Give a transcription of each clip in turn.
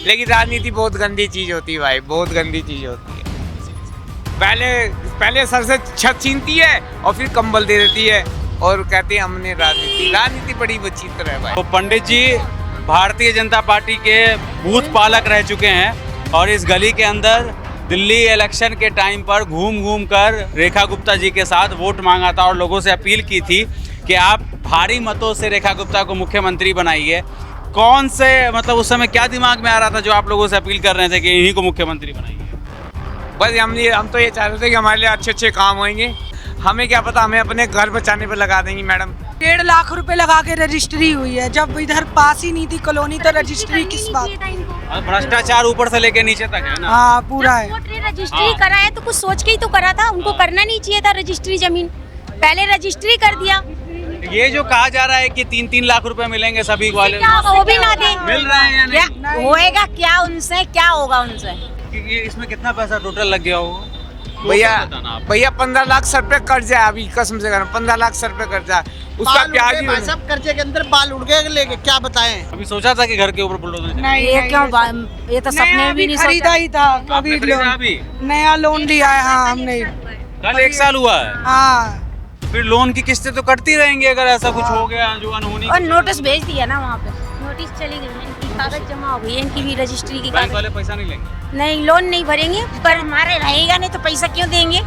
लेकिन राजनीति बहुत गंदी चीज होती है भाई, बहुत गंदी चीज होती है। पहले सर से छत छीनती है और फिर कंबल दे देती है और कहते हैं हमने राजनीति बड़ी विचित्र है भाई। तो पंडित जी भारतीय जनता पार्टी के बूथ पालक रह चुके हैं और इस गली के अंदर दिल्ली इलेक्शन के टाइम पर घूम घूम कर रेखा गुप्ता जी के साथ वोट मांगा था और लोगों से अपील की थी कि आप भारी मतों से रेखा गुप्ता को मुख्यमंत्री बनाइए। कौन से मतलब उस समय क्या दिमाग में आ रहा था जो आप लोगों से अपील कर रहे थे कि इन्हीं को मुख्यमंत्री बनाइए? बस हम तो ये चाह रहे थे कि हमारे लिए अच्छे काम होंगे। हमें क्या पता, हमें अपने घर बचाने पे लगा देंगी मैडम। 1.5 लाख रुपए लगा के रजिस्ट्री हुई है, जब इधर पास ही नहीं थी कॉलोनी तो रजिस्ट्री किस बात? भ्रष्टाचार ऊपर से लेके नीचे तक है ना। हाँ पूरा है। रजिस्ट्री करा है तो कुछ सोच के ही तो करा था, उनको करना नहीं चाहिए था रजिस्ट्री जमीन, पहले रजिस्ट्री कर दिया। ये जो कहा जा रहा है कि 3-3 लाख रुपए मिलेंगे सभी वाले, वो भी ना दे, मिल रहे हैं या नहीं? क्या होएगा, क्या उनसे क्या होगा उनसे? ये इसमें कितना पैसा टोटल लग गया होगा भैया 15 लाख सर पे कर्जा है अभी, कसम से कह रहा हूं, 15 लाख सर पे कर्जा है। उसका ब्याज ही सब कर्जे के अंदर बाल उड़ गए लेके, क्या बताएं। अभी सोचा था कि घर के ऊपर बुलडोजर नहीं, ये क्यों ये तो सपने में भी नहीं खरीदा ही था। आपने खरीदा अभी? नया लोन लिया है। हाँ हमने कल 1 साल हुआ है। हाँ फिर लोन की किस्तें तो कटती रहेंगी अगर ऐसा कुछ हो गया जो अनहोनी। और नोटिस भेज दिया ना वहाँ पे, नोटिस चली गई, इनकी कागज जमा हो गई, इनकी भी रजिस्ट्री की बैंक कागज। वाले पैसा नहीं लेंगे? नहीं, लोन नहीं भरेंगे, पर हमारे रहेगा नहीं तो पैसा क्यों देंगे?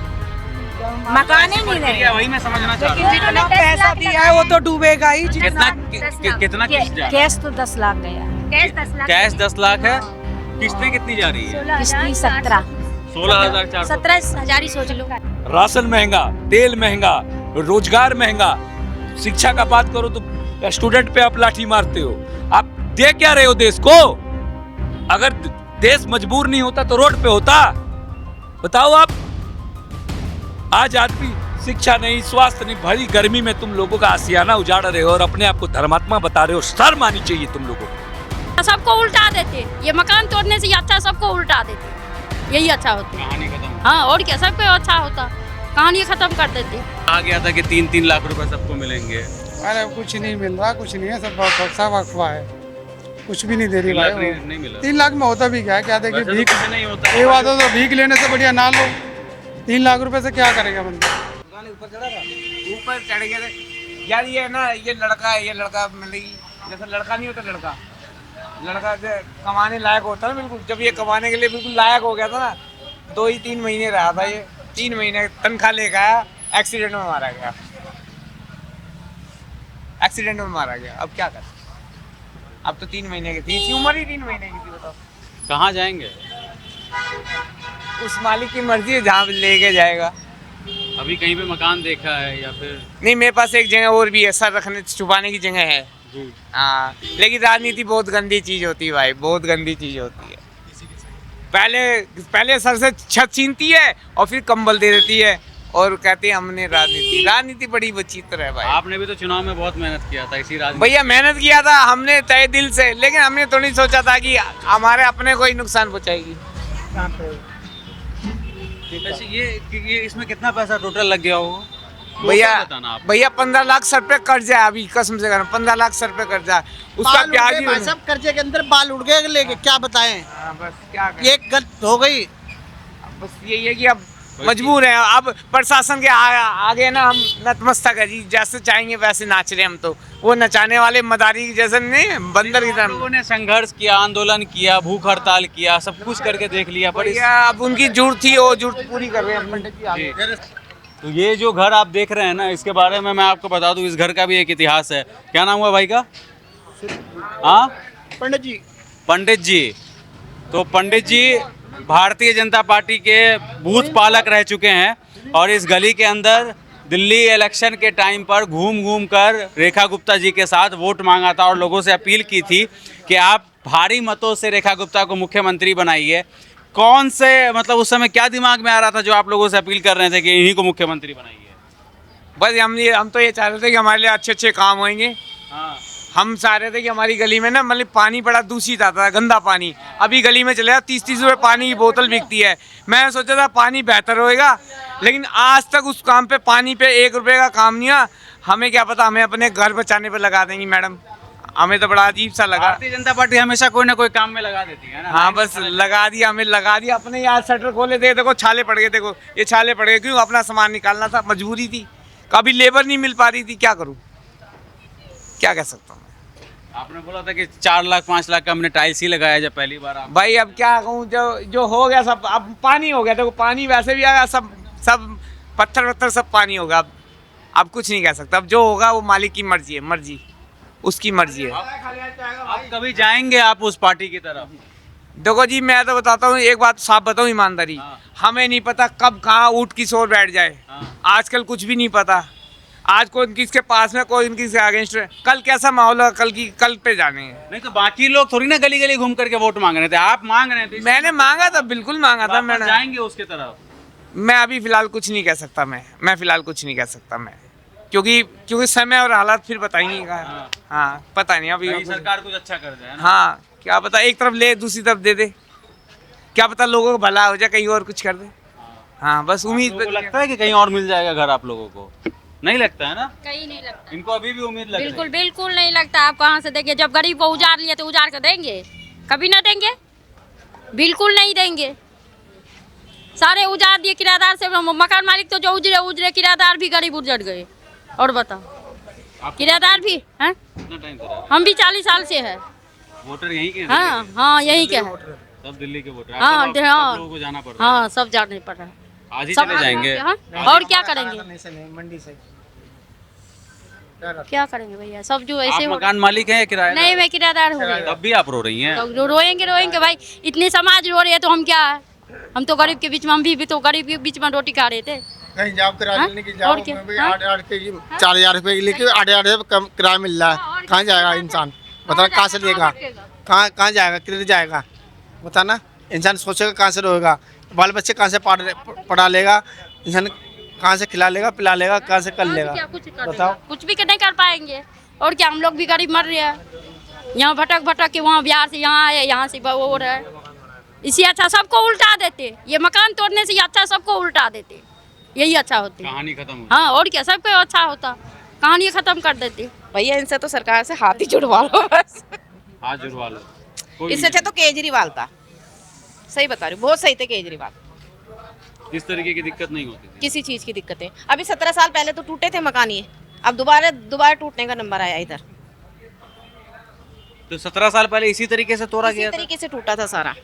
मकान ही नहीं रहेगा। वही मैं समझना चाह रहा हूँ। जितना पैसा दिया है वो तो डूबेगा ही। कितना किस्त जा रहा है? कैश तो 10 लाख गया, कैश 10 लाख है, किस्तें कितनी जा रही है? किस्ती 17 16,400। 17,000 ही सोच लो। राशन महंगा, तेल महंगा, रोजगार महंगा, शिक्षा का बात करो तो स्टूडेंट पे आप लाठी मारते हो। आप दे क्या रहे हो देश को? अगर देश मजबूर नहीं होता तो रोड पे होता? बताओ आप। आज आदमी शिक्षा नहीं, स्वास्थ्य नहीं, भरी गर्मी में तुम लोगों का आशियाना उजाड़ रहे हो और अपने आप को धर्मात्मा बता रहे हो। शर्म आनी चाहिए तुम लोगों को। सबको उल्टा देते, ये मकान तोड़ने से अच्छा सबको उल्टा देते, यही अच्छा होता। कहानी खत्म। हाँ और क्या, सब पे अच्छा होता, कहानी खत्म कर देते। कहा गया था कि 3-3 लाख रुपए सबको मिलेंगे। अरे कुछ नहीं मिल रहा, कुछ नहीं है, सब अफवाह है, कुछ भी नहीं दे रही भाई। नहीं मिला। 3 लाख में होता भी क्या है, क्या देखिए वैसे तो भीख कुछ नहीं होता। ये बात हो तो भीख लेने से बढ़िया ना लो। 3 लाख रुपए से क्या करेगा बंदा? ऊपर चढ़ गया था यार। ये ना, ये लड़का मतलब जैसा लड़का नहीं होता, लड़का जो कमाने लायक होता है ना, बिल्कुल जब ये कमाने के लिए बिल्कुल लायक हो गया था ना, 2 ही 3 महीने रहा था ये। 3 महीने तनख्वाह लेकर आया, एक्सीडेंट में मारा गया। अब क्या कर, अब तो 3 महीने की थी, इसकी उम्र ही 3 महीने की थी। बताओ कहाँ जाएंगे? उस मालिक की मर्जी है जहाँ लेके जाएगा। अभी कहीं पे मकान देखा है या फिर? नहीं, मेरे पास एक जगह और भी है, सर रखने छुपाने की जगह है। हाँ, लेकिन राजनीति बहुत गंदी चीज होती है भाई, बहुत गंदी चीज होती है। पहले सर से छत छीनती है और फिर कंबल दे देती है और कहते हैं हमने राजनीति बड़ी विचित्र है भाई। आपने भी तो चुनाव में बहुत मेहनत किया था इसी राजनीति। भैया मेहनत किया था हमने तय दिल से, लेकिन हमने तो नहीं सोचा था कि हमारे अपने को ही नुकसान पहुंचाएगी। वैसे ये इसमें कितना पैसा टोटल लग गया होगा? भैया 15 लाख सर पे कर्जा है अभी, कसम से कह रहा हूं, 15 लाख सर पे कर्जा है। उसका ब्याज ही सब कर्जे के अंदर बाल उड़ गए लेके, क्या बताएं। बस क्या करें? ये गलत हो गई। बस यही है कि अब मजबूर हैं। अब प्रशासन के आगे ना हम नतमस्तक है जी, जैसे चाहेंगे वैसे नाच रहे हम तो। वो नचाने वाले मदारी जैसे नहीं, बंदर की तरह। लोगों ने संघर्ष किया, आंदोलन किया, भूख हड़ताल किया, सब कुछ करके देख लिया, पर अब उनकी जरूरत थी, वो जरूरत पूरी कर रहे हैं पंडित जी आगे। तो ये जो घर आप देख रहे हैं ना, इसके बारे में मैं आपको बता दूं, इस घर का भी एक इतिहास है। क्या नाम हुआ भाई का? हाँ, पंडित जी। तो पंडित जी भारतीय जनता पार्टी के बूथ पालक रह चुके हैं और इस गली के अंदर दिल्ली इलेक्शन के टाइम पर घूम घूम कर रेखा गुप्ता जी के साथ वोट मांगा था और लोगों से अपील की थी कि आप भारी मतों से रेखा गुप्ता को मुख्यमंत्री बनाइए। कौन से मतलब उस समय क्या दिमाग में आ रहा था जो आप लोगों से अपील कर रहे थे कि इन्हीं को मुख्यमंत्री बनाइए? बस हम तो ये चाह रहे थे कि हमारे लिए अच्छे काम होंगे। हाँ। हम चाह रहे थे कि हमारी गली में ना मतलब पानी बड़ा दूषित आता था, गंदा पानी। अभी गली में चले 30-30 रुपये पानी की बोतल बिकती है। मैं सोचा था पानी बेहतर होएगा, लेकिन आज तक उस काम पे, पानी पे 1 रुपये का काम नहीं हुआ। हमें क्या पता, हमें अपने घर बचाने पे लगा देंगी मैडम। हमें तो बड़ा अजीब सा लगा। भारतीय जनता पार्टी हमेशा कोई ना कोई काम में लगा देती है ना। हाँ बस लगा दिया, हमें लगा दिया। अपने यार शटर खोले थे, देखो छाले पड़ गए, देखो ये छाले पड़ गए। क्यों? अपना सामान निकालना था, मजबूरी थी। कभी लेबर नहीं मिल पा रही थी, क्या करूँ, क्या कह सकता हूँ। आपने बोला था कि 4 लाख 5 लाख का हमने टाइल्स ही लगाया जब पहली बार आप। भाई अब क्या कहूँ, जो हो गया सब, अब पानी हो गया। देखो पानी वैसे भी आया, सब पत्थर वत्थर सब पानी होगा। अब कुछ नहीं कह सकता। अब जो होगा वो मालिक की मर्जी है, मर्जी उसकी मर्जी है। आप कभी जाएंगे आप उस पार्टी की तरफ? देखो जी, मैं तो बताता हूँ एक बात साफ बताऊँ ईमानदारी, हमें नहीं पता कब कहाँ ऊँट की शोर बैठ जाए। आजकल कुछ भी नहीं पता। आज कोई किसके पास में, कोई किसके अगेंस्ट है, कल कैसा माहौल है, कल पे जाने हैं। नहीं तो बाकी लोग थोड़ी ना गली गली घूम करके वोट मांग रहे थे, आप मांग रहे थे। मैंने मांगा था, बिल्कुल मांगा था मैंने। जाएंगे उसके तरफ? मैं अभी फिलहाल कुछ नहीं कह सकता। मैं फिलहाल कुछ नहीं कह सकता मैं, क्योंकि समय और हालात फिर पता ही नहीं का। हाँ पता नहीं अभी। सरकार कुछ अच्छा कर जाए ना। हाँ क्या पता, एक तरफ ले दूसरी तरफ दे दे, क्या पता लोगों को भला हो जाए, कहीं और कुछ कर दे। हाँ बस उम्मीद। लगता है कि कहीं और मिल जाएगा घर आप लोगों को? नहीं लगता है ना? कहीं नहीं लगता, इनको अभी भी उम्मीद लग रही है। बिल्कुल बिल्कुल नहीं लगता। आप कहाँ से देंगे? जब गरीब को उजाड़ लिए तो उजाड़ कर देंगे? कभी ना देंगे, बिल्कुल नहीं देंगे। सारे उजाड़ दिए किराएदार से। मकान मालिक तो जो उजरे किराएदार भी गरीब उजड़ गए। और बताओ, किराएदार भी हैं? कितना टाइम से रहा? हम भी 40 साल से है। वोटर यहीं के हैं? हाँ हाँ यही क्या है। सब दिल्ली के वोटर। हाँ, आप हाँ। लोगों को जाना पड़ रहा है। हाँ सब जाने पड़ रहा है। आज ही सब चले जाएंगे। हाँ? और क्या करेंगे? मंडी से क्या करेंगे भैया, सब जो आप ऐसे हो। मकान मालिक हैं या किराएदार? नहीं, मैं किराएदार हूँ। तब भी आप रो रही हैं? तो रोएंगे भाई, इतने समाज रो रहे हैं तो हम क्या है? हम तो गरीब के बीच में, हम भी तो गरीब के बीच में रोटी खा रहे थे। कहीं जाओ किराया हाँ? लेने की और जाओ, क्या? मैं भी हाँ? 8 के 4,000 रुपए की लेके 8,000 कम किराया मिल रहा है। कहाँ जाएगा इंसान? बताना कहाँ से लेगा, कहाँ जाएगा, किधर जाएगा? बताना। इंसान सोचेगा कहाँ से रोएगा, बाल बच्चे कहाँ से पढ़ा लेगा, इंसान कहाँ से खिला लेगा, पिला लेगा, कहाँ से कर लेगा? क्या कुछ कर बताओ। कुछ भी नहीं कर पाएंगे। और क्या, हम लोग भी गरीब मर रहे हैं। यहाँ भटक के वहाँ बिहार से यहाँ आए, यहाँ से वो हो रहा है। इसी अच्छा सबको उल्टा देते, ये मकान तोड़ने से अच्छा सबको उल्टा देते, यही अच्छा होती। कहानी खत्म हो। हाँ और क्या, सबको अच्छा होता, कहानी खत्म कर देते। भैया इनसे तो सरकार से हाथ ही जुड़वा लो बस। हाथ जुड़वा लो। इससे अच्छा तो केजरीवाल था। सही बता रही हूँ, बहुत सही थे केजरीवाल। इस तरीके की दिक्कत नहीं होती थी। किसी चीज की दिक्कतें, अभी 17 साल पहले तो टूटे थे मकान, ये अब दोबारा टूटने का नंबर आया इधर। तो 17 साल पहले इसी तरीके से तोड़ा इसी गया था? तरीके से टूटा था सारा,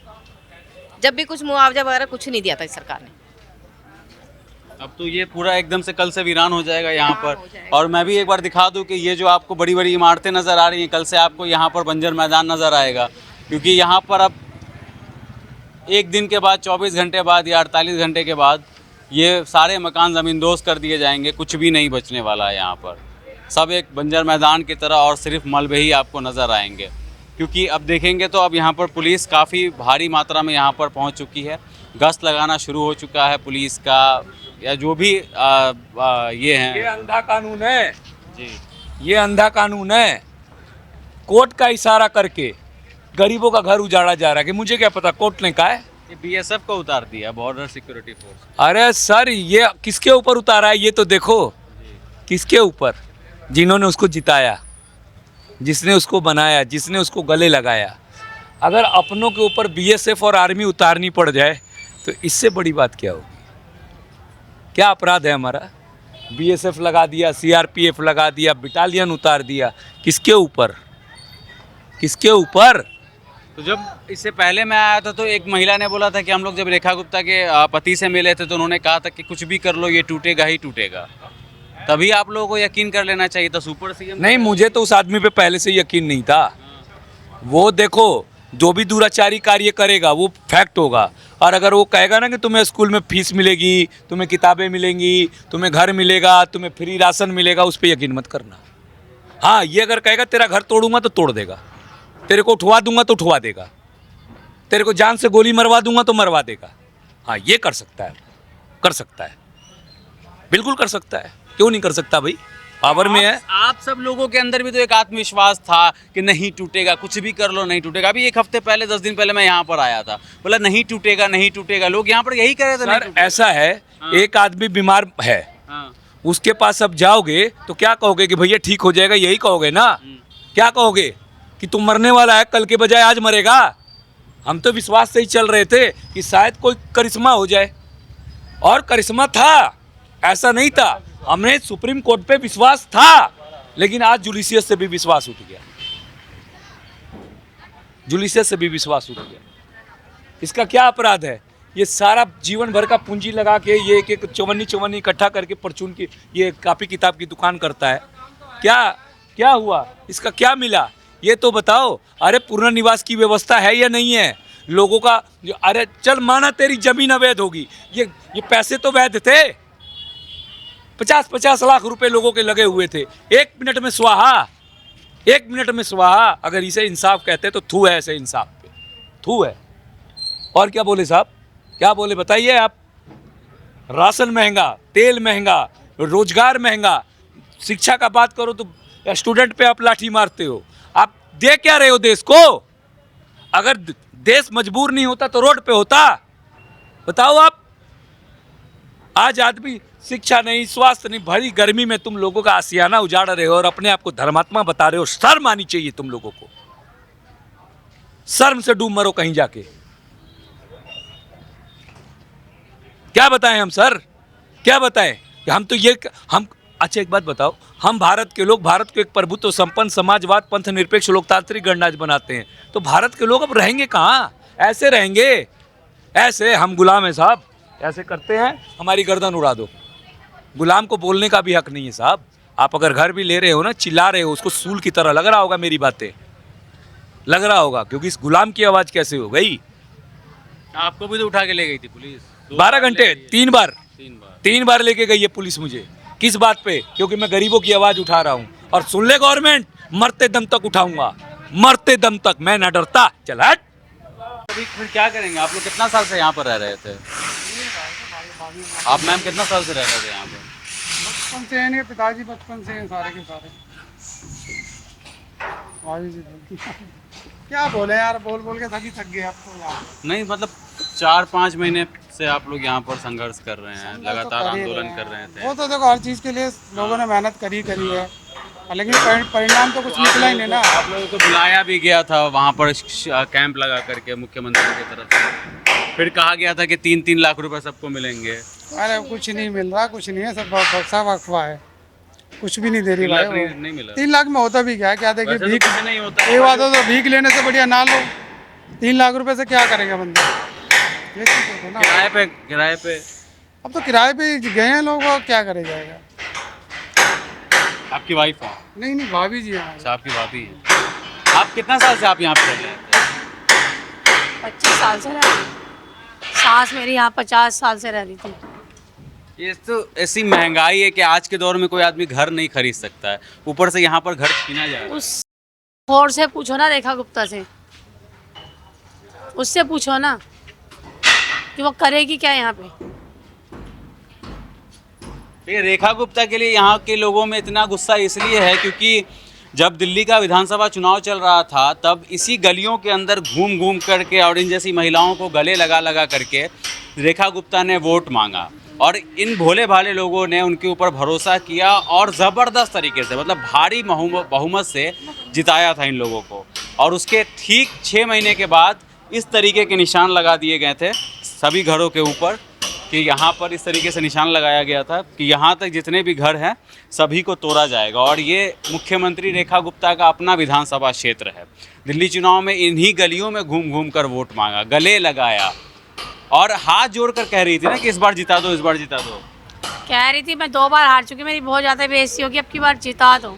जब भी कुछ मुआवजा वगैरह कुछ नहीं दिया था इस सरकार ने। अब तो ये पूरा एकदम से कल से वीरान हो जाएगा यहाँ पर। और मैं भी एक बार दिखा दूं कि ये जो आपको बड़ी बड़ी इमारतें नज़र आ रही हैं, कल से आपको यहाँ पर बंजर मैदान नज़र आएगा। क्योंकि यहाँ पर अब एक दिन के बाद, 24 घंटे बाद या 48 घंटे के बाद ये सारे मकान ज़मींदोज़ कर दिए जाएंगे। कुछ भी नहीं बचने वाला है यहाँ पर, सब एक बंजर मैदान की तरह और सिर्फ मलबे ही आपको नज़र आएंगे। क्योंकि अब देखेंगे तो अब यहाँ पर पुलिस काफ़ी भारी मात्रा में यहाँ पर पहुँच चुकी है, गश्त लगाना शुरू हो चुका है पुलिस का, या जो भी ये हैं। ये अंधा कानून है जी, ये अंधा कानून है। कोर्ट का इशारा करके गरीबों का घर उजाड़ा जा रहा है कि मुझे क्या पता कोर्ट ने कहा है। ये बीएसएफ को उतार दिया, बॉर्डर सिक्योरिटी फोर्स। अरे सर, ये किसके ऊपर उतारा है ये तो देखो, किसके ऊपर? जिन्होंने उसको जिताया, जिसने उसको बनाया, जिसने उसको गले लगाया। अगर अपनों के ऊपर बीएसएफ और आर्मी उतारनी पड़ जाए तो इससे बड़ी बात क्या होगी? क्या अपराध है हमारा? बीएसएफ लगा दिया, सीआरपीएफ लगा दिया, बटालियन उतार दिया, किसके ऊपर? किसके ऊपर? तो जब इससे पहले मैं आया था तो एक महिला ने बोला था कि हम लोग जब रेखा गुप्ता के पति से मिले थे तो उन्होंने कहा था कि कुछ भी कर लो ये टूटेगा ही टूटेगा। तभी आप लोगों को यकीन कर लेना चाहिए था। सुपर सीएम नहीं, मुझे तो उस आदमी पे पहले से यकीन नहीं था। वो देखो, जो भी दुराचारी कार्य करेगा वो फैक्ट होगा। और अगर वो कहेगा ना कि तुम्हें स्कूल में फीस मिलेगी, तुम्हें किताबें मिलेंगी, तुम्हें घर मिलेगा, तुम्हें फ्री राशन मिलेगा, उस पर यकीन मत करना। हाँ, ये अगर कहेगा तेरा घर तोड़ूंगा तो तोड़ देगा, तेरे को उठवा दूंगा तो उठवा देगा, तेरे को जान से गोली मरवा दूंगा तो मरवा देगा। हाँ, ये कर सकता है, कर सकता है, बिल्कुल कर सकता है। क्यों नहीं कर सकता भाई? पावर में है। आप सब लोगों के अंदर भी तो एक आत्मविश्वास था कि नहीं टूटेगा, कुछ भी कर लो नहीं टूटेगा। अभी एक हफ्ते पहले 10 दिन पहले मैं यहाँ पर आया था, बोला नहीं टूटेगा नहीं टूटेगा। लोग यहाँ पर यही कह रहे थे नहीं सर टूटेगा। ऐसा है, एक आदमी बीमार है, हाँ, उसके पास अब जाओगे तो क्या कहोगे कि भैया ठीक हो जाएगा, यही कहोगे ना? क्या कहोगे? कि तू मरने वाला है, कल के बजाय आज मरेगा। हम तो विश्वास से ही चल रहे थे कि शायद कोई करिश्मा हो जाए, और करिश्मा था, ऐसा नहीं था। हमने सुप्रीम कोर्ट पे विश्वास था, लेकिन आज जुडिशियस से भी विश्वास उठ गया, जुडिशियस से भी विश्वास उठ गया। इसका क्या अपराध है? ये सारा जीवन भर का पूंजी लगा के ये एक चवन्नी इकट्ठा करके परचून की ये कापी किताब की दुकान करता है। क्या हुआ? इसका क्या मिला ये तो बताओ। अरे पुनर्निवास की व्यवस्था है या नहीं है लोगों का? अरे चल माना तेरी जमीन अवैध होगी, ये पैसे तो वैध थे। 50-50 लाख रुपए लोगों के लगे हुए थे, 1 मिनट में स्वाहा, 1 मिनट में स्वाहा। अगर इसे इंसाफ कहते तो थू है, ऐसे इंसाफ पे थू है। और क्या बोले साहब, क्या बोले बताइए आप? राशन महंगा, तेल महंगा, रोजगार महंगा, शिक्षा का बात करो तो स्टूडेंट पे आप लाठी मारते हो। आप दे क्या रहे हो देश को? अगर देश मजबूर नहीं होता तो रोड पे होता, बताओ आप। आज आदमी शिक्षा नहीं, स्वास्थ्य नहीं, भरी गर्मी में तुम लोगों का आशियाना उजाड़ रहे हो और अपने आप को धर्मात्मा बता रहे हो। शर्म आनी चाहिए तुम लोगों को, शर्म से डूब मरो कहीं जाके। क्या बताएं हम सर, क्या बताएं कि हम तो ये हम अच्छा एक बात बताओ, हम भारत के लोग भारत को एक प्रभुत्व संपन्न समाजवाद पंथ निरपेक्ष लोकतांत्रिक गणराज्य बनाते हैं, तो भारत के लोग अब रहेंगे कहाँ? ऐसे रहेंगे? ऐसे हम गुलाम हैं साहब, ऐसे करते हैं हमारी गर्दन उड़ा दो। गुलाम को बोलने का भी हक नहीं है साहब। आप अगर घर भी ले रहे हो ना, चिल्ला रहे हो, उसको सूल की तरह लग रहा होगा, मेरी बातें लग रहा होगा, क्योंकि इस गुलाम की आवाज़ कैसे हो गई? आपको भी तो उठा के ले गई थी पुलिस 12 घंटे, 3 बार लेके गई है पुलिस मुझे। किस बात पे? क्योंकि मैं गरीबों की आवाज उठा रहा हूँ। और सुन ले गवर्नमेंट, मरते दम तक उठाऊंगा, मरते दम तक, मैं ना डरता। चल हट। अभी फिर क्या करेंगे? आप लोग कितना साल से यहाँ पर रह रहे थे? आप मैम कितना साल से रह रहे थे यहाँ पर? बचपन से है, पिताजी बचपन से हैं सारे के सारे। क्या बोले यार, बोल के थक गए अब तो यार। नहीं मतलब 4-5 महीने से आप लोग यहाँ पर संघर्ष कर रहे हैं, लगातार आंदोलन कर रहे थे। वो तो देखो हर चीज़ के लिए लोगों ने मेहनत करी है, लेकिन परिणाम तो कुछ निकला ही नहीं ना। आप लोगों को बुलाया भी गया था वहाँ पर कैंप लगा करके मुख्यमंत्री की तरफ से, फिर कहा गया था कि 3-3 लाख रुपए सबको मिलेंगे। अरे कुछ नहीं मिल रहा, कुछ नहीं है, सब अफवाह है, कुछ भी नहीं दे रही भाई। नहीं मिला। 3 लाख में होता भी क्या देखिए, तो भीख नहीं होता। ये बात हो तो भीख लेने से बढ़िया ना लो। 3 लाख रुपए से क्या करेगा बंदा? ये चीज़ है ना। किराए पे अब तो किराए पे गए हैं लोग, और क्या करे जाएगा। आपकी वाइफ है? नहीं भाभी जी हैं। अच्छा, आपकी भाभी है। आप कितना साल से आप यहाँ पे रह रहे हैं? 25 साल से रह रही। सास मेरी यहाँ 50 साल से रह रही थी। ये तो ऐसी महंगाई है कि आज के दौर में कोई आदमी घर नहीं खरीद सकता है, ऊपर से यहाँ पर घर छीना जा रहा है। उस और से पूछो ना, रेखा गुप्ता से, उससे पूछो ना कि वो करेगी क्या यहाँ पे। ये रेखा गुप्ता के लिए यहाँ के लोगों में इतना गुस्सा इसलिए है क्योंकि जब दिल्ली का विधानसभा चुनाव चल रहा था तब इसी गलियों के अंदर घूम करके और इन जैसी महिलाओं को गले लगा करके रेखा गुप्ता ने वोट मांगा, और इन भोले भाले लोगों ने उनके ऊपर भरोसा किया और ज़बरदस्त तरीके से, मतलब भारी बहुमत से जिताया था इन लोगों को। और उसके ठीक 6 महीने के बाद इस तरीके के निशान लगा दिए गए थे सभी घरों के ऊपर, कि यहाँ पर इस तरीके से निशान लगाया गया था कि यहाँ तक जितने भी घर हैं सभी को तोड़ा जाएगा। और ये मुख्यमंत्री रेखा गुप्ता का अपना विधानसभा क्षेत्र है। दिल्ली चुनाव में इन्हीं गलियों में घूम कर वोट मांगा, गले लगाया और हाथ जोड़कर कह रही थी ना कि इस बार जिता दो, इस बार जिता दो। कह रही थी मैं 2 बार हार चुकी, मेरी बहुत ज़्यादा बेइज्जती होगी, अब की बार जिता दो।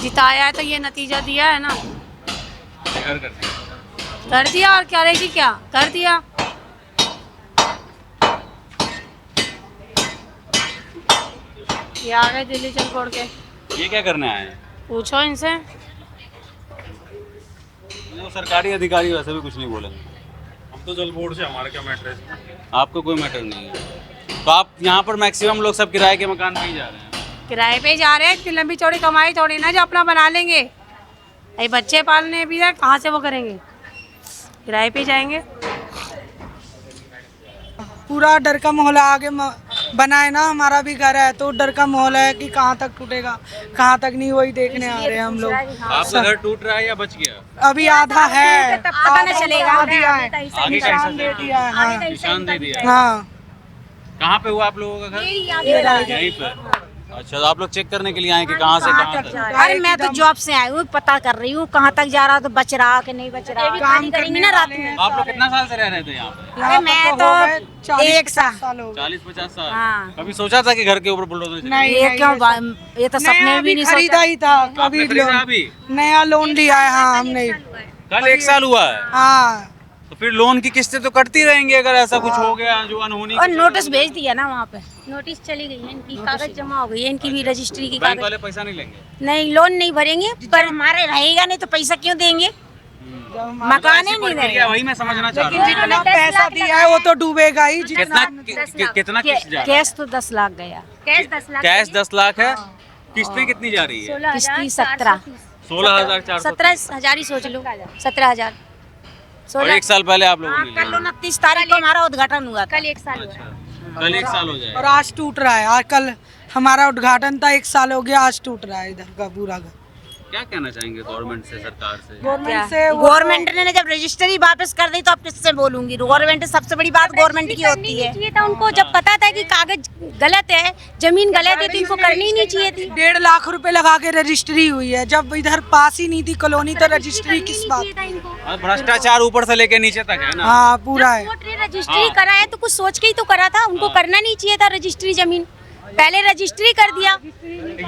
जिताया है तो ये नतीजा दिया है ना, कर दिया। और क्या रहेगी, क्या कर दिया। ये आ गए दिल्ली चल छोड़ के। ये क्या करने आए हैं? पूछो इनसे। वो सरकारी अधिकारी वैसे भी कुछ नहीं बोलेंगे। हम तो जल बोर्ड से, हमारा क्या मैटर है? आपको कोई मैटर नहीं है। तो आप यहाँ पर मैक्सिमम लोग सब किराए के मकान पे ही जा रहे हैं? किराए पे जा रहे हैं, इतनी लंबी चौड़ी कमाई थोड़ी ना जो अपना बना लेंगे। अरे बच्चे पालने भी है, कहाँ से वो करेंगे, किराए पे जाएंगे। पूरा डर का माहौल आगे बनाए ना, हमारा भी घर है तो डर का माहौल है कि कहाँ तक टूटेगा कहाँ तक नहीं, वही देखने आ रहे हैं हम लोग। आपका घर टूट रहा है या बच गया? अभी आधा है, पता नहीं चलेगा। आधा दिया है, आगे निशान दे दिया है। हाँ निशान दे दिया है। हाँ, कहाँ पे हुआ आप लोगों का घर? यहीं पे। अच्छा, तो आप लोग चेक करने के लिए आए कि कहाँ से कहाँ तक? अरे मैं तो जॉब से आई हूँ, पता कर रही हूँ कहाँ तक जा रहा, तो बच रहा कि नहीं बच रहा। काम करेंगे ना रात में। आप लोग कितना साल से रह रहे थे यहाँ पे? अरे मैं तो 40-50 हो गए। 40-50 साल। हाँ। कभी सोचा था कि घर के ऊपर बुलडोजर चलेगा? नहीं, ये नहीं, क्यों नहीं, ये तो सपने में भी नहीं खरीदा सोचा। ही था, कभी आपने खरीदा लोन अभी? नया लोन लिया है। हाँ हमने, कल 1 साल हुआ है। हाँ तो फिर लोन की किस्तें तो कटती रहेंगी अगर ऐसा कुछ हो गया जो अनहोनी। और नोटिस भेज दिया ना वहाँ पे। नोटिस चली गई है, इनकी कागज जमा हो गई है, इनकी भी रजिस्ट्री की बैंक कागज। वाले पैसा नहीं लेंगे? नहीं, लोन नहीं भरेंगे। पर हमारे रहेगा नहीं तो पैसा क्यों देंगे? मकान ही नहीं प्रक्रिया वही मैं समझना चाह रहा हूँ। जितना पैसा दिया है वो तो डूबेगा ही। कितना कितना किस्त जा रहा है? कैश तो 10 लाख गया, कैश 10 लाख। कैश 10 लाख है। किस्तें कितनी जा रही है? 17 16,400। 17,000 ही सोच लो, 17,000। और 1 साल पहले आप लोगों ने कल लिया। 29 तारीख को हमारा उद्घाटन हुआ था। कल 1 साल हुआ। कल 1 साल हो जाएगा। और आज टूट रहा है, आज कल हमारा उद्घाटन था, 1 साल हो गया, आज टूट रहा है इधर का पूरा घर। क्या कहना चाहेंगे गवर्नमेंट से, सरकार से? गवर्नमेंट से गवर्नमेंट ने जब रजिस्ट्री वापस कर दी तो अब किससे बोलूंगी? गवर्नमेंट सबसे बड़ी बात गवर्नमेंट की होती है। चाहिए था उनको, जब पता था कि कागज गलत है, जमीन गलत है, तो इनको करनी ही नहीं चाहिए थी। 1.5 लाख रुपए लगा के रजिस्ट्री हुई है, जब इधर पास ही नहीं थी कॉलोनी तो रजिस्ट्री किस बात? और भ्रष्टाचार ऊपर से लेके नीचे तक है ना। हाँ पूरा है। कोर्ट ने रजिस्ट्री करा है तो कुछ सोच के ही तो करा था, उनको करना नहीं चाहिए था रजिस्ट्री जमीन। पहले रजिस्ट्री कर दिया।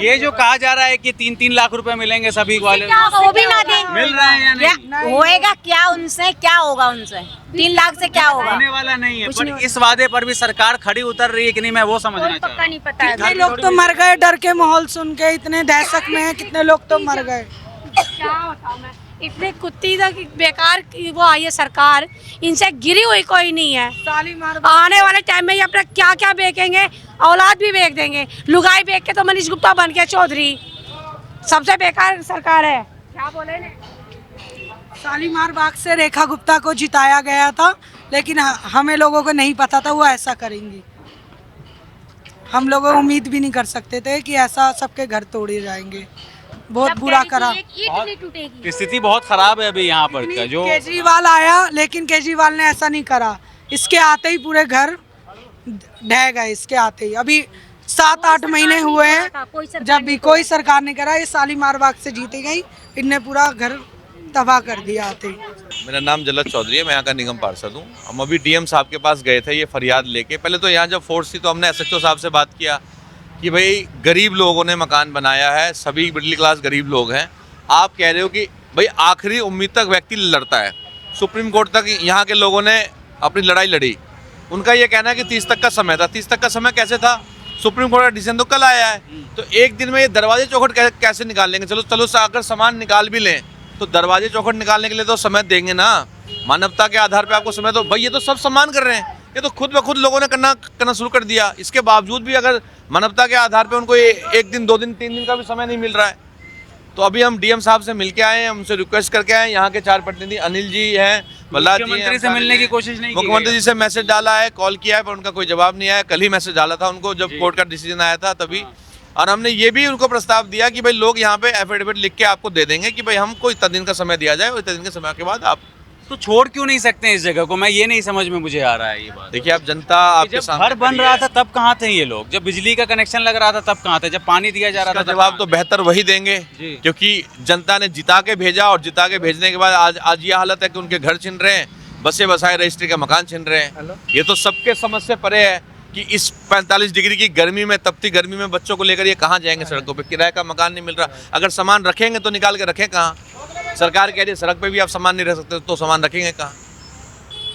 ये जो कहा जा रहा है कि 3-3 लाख रुपए मिलेंगे सभी वाले, क्या होगा, वो भी ना दें। मिल रहे हैं या नहीं? क्या होएगा? क्या उनसे क्या होगा? उनसे 3 लाख से क्या होगा? होने वाला नहीं है, पर इस वादे पर भी सरकार खड़ी उतर रही है कि नहीं, मैं वो समझना चाह रहा पक्का हूँ। नहीं पता है। कितने लोग तो मर गए डर के माहौल सुन के, इतने दहशत में है, कितने लोग तो मर गए। क्या बताऊं मैं, इतने कुत्ती तक बेकार की वो आई है सरकार, इनसे गिरी हुई कोई नहीं है। आने वाले टाइम में ये अपना क्या क्या बेचेंगे, औलाद भी बेच देंगे। लुगाई बेच के तो मनीष गुप्ता बन गया चौधरी। सबसे बेकार सरकार है। क्या बोले ने? शालीमार बाग से रेखा गुप्ता को जिताया गया था, लेकिन हमें लोगों को नहीं पता था वो ऐसा करेंगी। हम लोग उम्मीद भी नहीं कर सकते थे कि ऐसा सबके घर तोड़े जाएंगे। बहुत बुरा करा। एक ईंट नहीं टूटेगी। स्थिति बहुत खराब है अभी यहाँ पर का जो। केजरीवाल आया, लेकिन केजरीवाल ने ऐसा नहीं करा। इसके आते ही पूरे घर ढह गए, इसके आते ही। अभी 7-8 महीने हुए हैं जब भी कोई सरकार ने करा। ये शालीमार बाग से जीती गई, इनने पूरा घर तबाह कर दिया आते ही। मेरा नाम जलत चौधरी है, मैं यहाँ का निगम पार्षद हूँ। हम अभी डीएम साहब के पास गए थे ये फरियाद लेके। पहले तो यहाँ जब फोर्स थी तो हमने एसएचओ साहब से बात किया कि भाई गरीब लोगों ने मकान बनाया है, सभी मिडिल क्लास गरीब लोग हैं। आप कह रहे हो कि भाई आखिरी उम्मीद तक व्यक्ति लड़ता है। सुप्रीम कोर्ट तक यहाँ के लोगों ने अपनी लड़ाई लड़ी। उनका ये कहना है कि 30 तक का समय था। 30 तक का समय कैसे था? सुप्रीम कोर्ट का डिसीजन तो कल आया है, तो एक दिन में ये दरवाजे चौखट कैसे निकाल लेंगे? चलो अगर सामान निकाल भी लें तो दरवाजे चौखट निकालने के लिए तो समय देंगे ना। मानवता के आधार पर आपको समय, तो भाई ये तो सब सम्मान कर रहे हैं, ये तो खुद ब खुद लोगों ने करना शुरू कर दिया। इसके बावजूद भी अगर मानवता के आधार पे उनको 1 दिन 2 दिन 3 दिन का भी समय नहीं मिल रहा है। तो अभी हम डीएम साहब से मिलके आए हैं, हमसे रिक्वेस्ट करके आए। यहाँ के 4 प्रतिनिधि अनिल जी हैं, प्रहलाद जी हैं। मुख्यमंत्री से मिलने की कोशिश नहीं की? मुख्यमंत्री जी से मैसेज डाला है, कॉल किया है, पर उनका कोई जवाब नहीं आया। कल ही मैसेज डाला था उनको जब कोर्ट का डिसीजन आया था तभी। और हमने ये भी उनको प्रस्ताव दिया कि भाई लोग यहाँ पे एफिडेविट लिख के आपको दे देंगे कि भाई हमको इतना दिन का समय दिया जाए, और इतने दिन के समय के बाद आप तो छोड़ क्यों नहीं सकते इस जगह को? मैं ये नहीं समझ में मुझे आ रहा है ये बात। देखिए, आप जनता आपके सामने घर बन रहा था तब कहाँ थे ये लोग? जब बिजली का कनेक्शन लग रहा था तब कहाँ थे? जब पानी दिया जा रहा था? जवाब तो बेहतर वही देंगे, क्योंकि जनता ने जिता के भेजा, और जिता के भेजने के बाद आज ये हालत है कि उनके घर छिन रहे हैं, बसे बसाए रजिस्ट्री का मकान छिन रहे हैं। ये तो सबके समझ से परे है कि इस 45 डिग्री की गर्मी में, तपती गर्मी में बच्चों को लेकर ये कहाँ जाएंगे सड़कों पे? किराए का मकान नहीं मिल रहा। अगर सामान रखेंगे तो निकाल के रखें कहाँ? सरकार कह रही है सड़क पे भी आप सामान नहीं रख सकते, तो सामान रखेंगे कहाँ?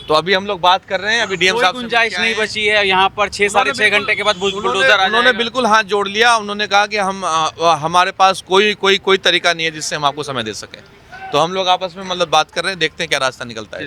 तो अभी हम लोग बात कर रहे हैं। अभी डीएम साहब से गुंजाइश नहीं बची है यहाँ पर 6-6.5 घंटे के बाद बुलडोजर उन्होंने बिल्कुल हाथ जोड़ लिया। उन्होंने कहा कि हमारे पास कोई तरीका नहीं है जिससे हम आपको समय दे सकें। तो हम लोग आपस में मतलब बात कर रहे हैं, देखते हैं क्या रास्ता निकलता है।